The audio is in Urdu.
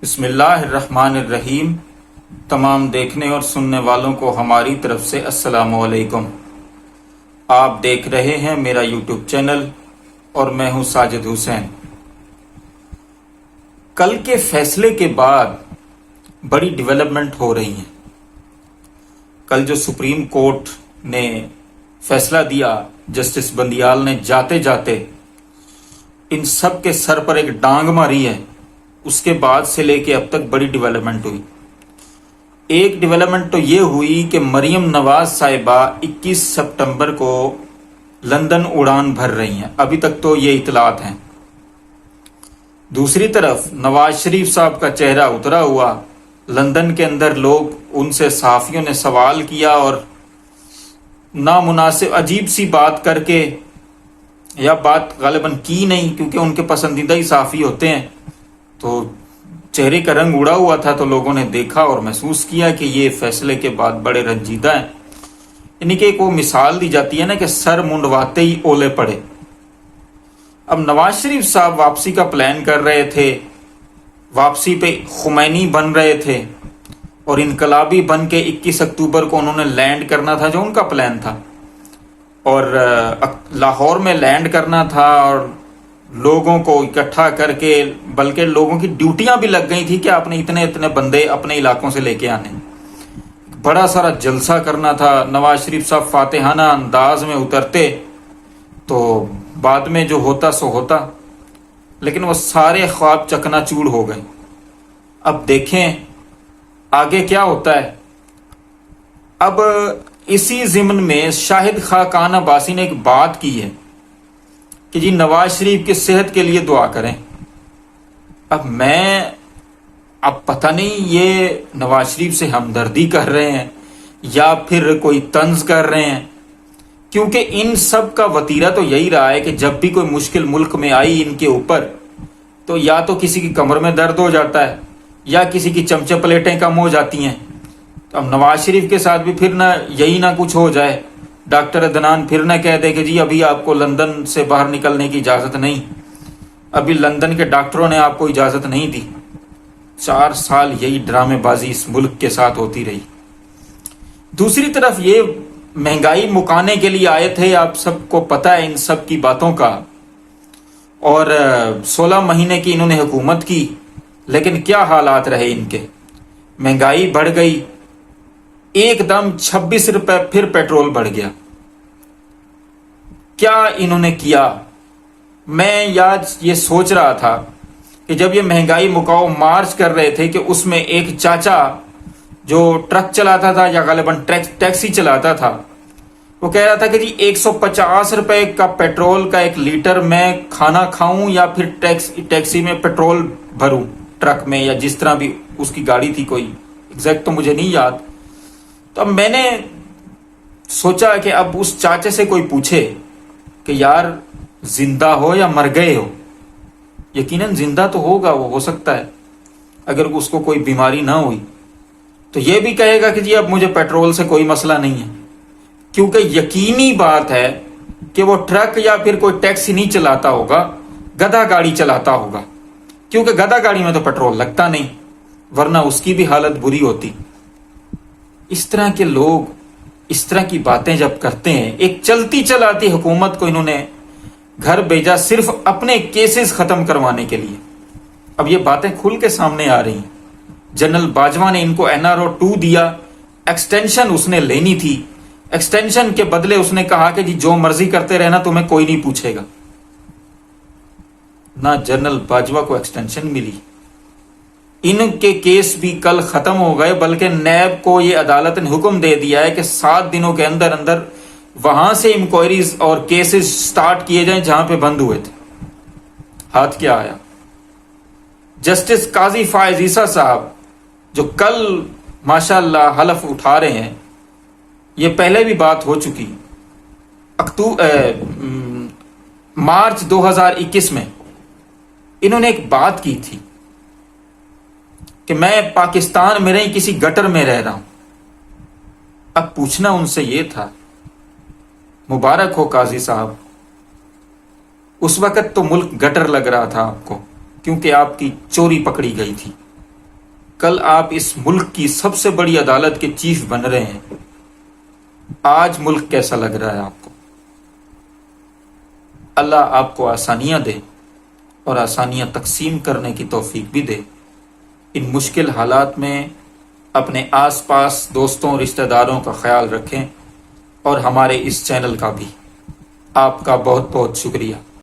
بسم اللہ الرحمن الرحیم۔ تمام دیکھنے اور سننے والوں کو ہماری طرف سے السلام علیکم۔ آپ دیکھ رہے ہیں میرا یوٹیوب چینل اور میں ہوں ساجد حسین۔ کل کے فیصلے کے بعد بڑی ڈیولپمنٹ ہو رہی ہیں۔ کل جو سپریم کورٹ نے فیصلہ دیا، جسٹس بندیال نے جاتے جاتے ان سب کے سر پر ایک ڈانگ ماری ہے، اس کے بعد سے لے کے اب تک بڑی ڈیولپمنٹ ہوئی۔ ایک ڈیولپمنٹ تو یہ ہوئی کہ مریم نواز صاحبہ 21 سپٹمبر کو لندن اڑان بھر رہی ہیں، ابھی تک تو یہ اطلاعات ہیں۔ دوسری طرف نواز شریف صاحب کا چہرہ اترا ہوا، لندن کے اندر لوگ ان سے صحافیوں نے سوال کیا اور نامناسب عجیب سی بات کر کے، یا بات غالباً کی نہیں کیونکہ ان کے پسندیدہ ہی صحافی ہوتے ہیں، تو چہرے کا رنگ اڑا ہوا تھا، تو لوگوں نے دیکھا اور محسوس کیا کہ یہ فیصلے کے بعد بڑے رنجیدہ ہیں۔ یعنی کہ ایک وہ مثال دی جاتی ہے نا کہ سر منڈواتے ہی اولے پڑے۔ اب نواز شریف صاحب واپسی کا پلان کر رہے تھے، واپسی پہ خمینی بن رہے تھے اور انقلابی بن کے 21 اکتوبر کو انہوں نے لینڈ کرنا تھا، جو ان کا پلان تھا، اور لاہور میں لینڈ کرنا تھا اور لوگوں کو اکٹھا کر کے، بلکہ لوگوں کی ڈیوٹیاں بھی لگ گئی تھی کہ آپ نے اتنے بندے اپنے علاقوں سے لے کے آنے، بڑا سارا جلسہ کرنا تھا۔ نواز شریف صاحب فاتحانہ انداز میں اترتے تو بعد میں جو ہوتا سو ہوتا، لیکن وہ سارے خواب چکنا چور ہو گئے۔ اب دیکھیں آگے کیا ہوتا ہے۔ اب اسی ضمن میں شاہد خاقان عباسی نے ایک بات کی ہے کہ جی نواز شریف کی صحت کے لیے دعا کریں۔ اب پتہ نہیں یہ نواز شریف سے ہمدردی کر رہے ہیں یا پھر کوئی طنز کر رہے ہیں، کیونکہ ان سب کا وتیرہ تو یہی رہا ہے کہ جب بھی کوئی مشکل ملک میں آئی ان کے اوپر، تو یا تو کسی کی کمر میں درد ہو جاتا ہے یا کسی کی چمچے پلیٹیں کم ہو جاتی ہیں۔ تو اب نواز شریف کے ساتھ بھی پھر نہ کچھ ہو جائے، ڈاکٹر عدنان پھر نہ کہہ دے کہ جی ابھی آپ کو لندن سے باہر نکلنے کی اجازت نہیں، ابھی لندن کے ڈاکٹروں نے آپ کو اجازت نہیں دی۔ 4 سال یہی ڈرامے بازی اس ملک کے ساتھ ہوتی رہی۔ دوسری طرف یہ مہنگائی مکانے کے لیے آئے تھے، آپ سب کو پتہ ہے ان سب کی باتوں کا، اور 16 مہینے کی انہوں نے حکومت کی، لیکن کیا حالات رہے ان کے۔ مہنگائی بڑھ گئی، ایک دم 26 روپے پھر پیٹرول بڑھ گیا۔ کیا انہوں نے کیا؟ میں یہ سوچ رہا تھا کہ جب یہ مہنگائی مکاؤ مارچ کر رہے تھے کہ اس میں ایک چاچا جو ٹرک چلاتا تھا یا غالباً ٹیکسی چلاتا تھا، وہ کہہ رہا تھا کہ جی 150 روپے کا پیٹرول کا 1 لیٹر میں کھانا کھاؤں یا پھر ٹیکسی میں پیٹرول بھروں، ٹرک میں یا جس طرح بھی اس کی گاڑی تھی، کوئی ایگزیکٹ تو مجھے نہیں یاد۔ تو اب میں نے سوچا کہ اب اس چاچے سے کوئی پوچھے کہ یار زندہ ہو یا مر گئے ہو؟ یقیناً زندہ تو ہوگا، وہ ہو سکتا ہے اگر اس کو کوئی بیماری نہ ہوئی تو یہ بھی کہے گا کہ جی اب مجھے پیٹرول سے کوئی مسئلہ نہیں ہے، کیونکہ یقینی بات ہے کہ وہ ٹرک یا پھر کوئی ٹیکسی نہیں چلاتا ہوگا، گدھا گاڑی چلاتا ہوگا، کیونکہ گدھا گاڑی میں تو پیٹرول لگتا نہیں، ورنہ اس کی بھی حالت بری ہوتی۔ اس طرح کے لوگ اس طرح کی باتیں جب کرتے ہیں، ایک چلتی چلاتی حکومت کو انہوں نے گھر بھیجا صرف اپنے کیسز ختم کروانے کے لیے۔ اب یہ باتیں کھل کے سامنے آ رہی ہیں۔ جنرل باجوہ نے ان کو NRO 2 دیا، ایکسٹینشن اس نے لینی تھی، ایکسٹینشن کے بدلے اس نے کہا کہ جی جو مرضی کرتے رہنا، تمہیں کوئی نہیں پوچھے گا۔ نہ جنرل باجوہ کو ایکسٹینشن ملی، ان کے کیس بھی کل ختم ہو گئے، بلکہ نیب کو یہ عدالت نے حکم دے دیا ہے کہ 7 دنوں کے اندر اندر وہاں سے انکوائریز اور کیسز سٹارٹ کیے جائیں جہاں پہ بند ہوئے تھے۔ ہاتھ کیا آیا؟ جسٹس قاضی فائز عیسیٰ صاحب جو کل ماشاءاللہ حلف اٹھا رہے ہیں، یہ پہلے بھی بات ہو چکی، مارچ 2021 میں انہوں نے ایک بات کی تھی کہ میں پاکستان میں نہیں کسی گٹر میں رہ رہا ہوں۔ اب پوچھنا ان سے یہ تھا، مبارک ہو قاضی صاحب، اس وقت تو ملک گٹر لگ رہا تھا آپ کو، کیونکہ آپ کی چوری پکڑی گئی تھی، کل آپ اس ملک کی سب سے بڑی عدالت کے چیف بن رہے ہیں. آج ملک کیسا لگ رہا ہے آپ کو؟ اللہ آپ کو آسانیاں دے اور آسانیاں تقسیم کرنے کی توفیق بھی دے. ان مشکل حالات میں اپنے آس پاس دوستوں رشتہ داروں کا خیال رکھیں اور ہمارے اس چینل کا بھی. آپ کا بہت بہت شکریہ.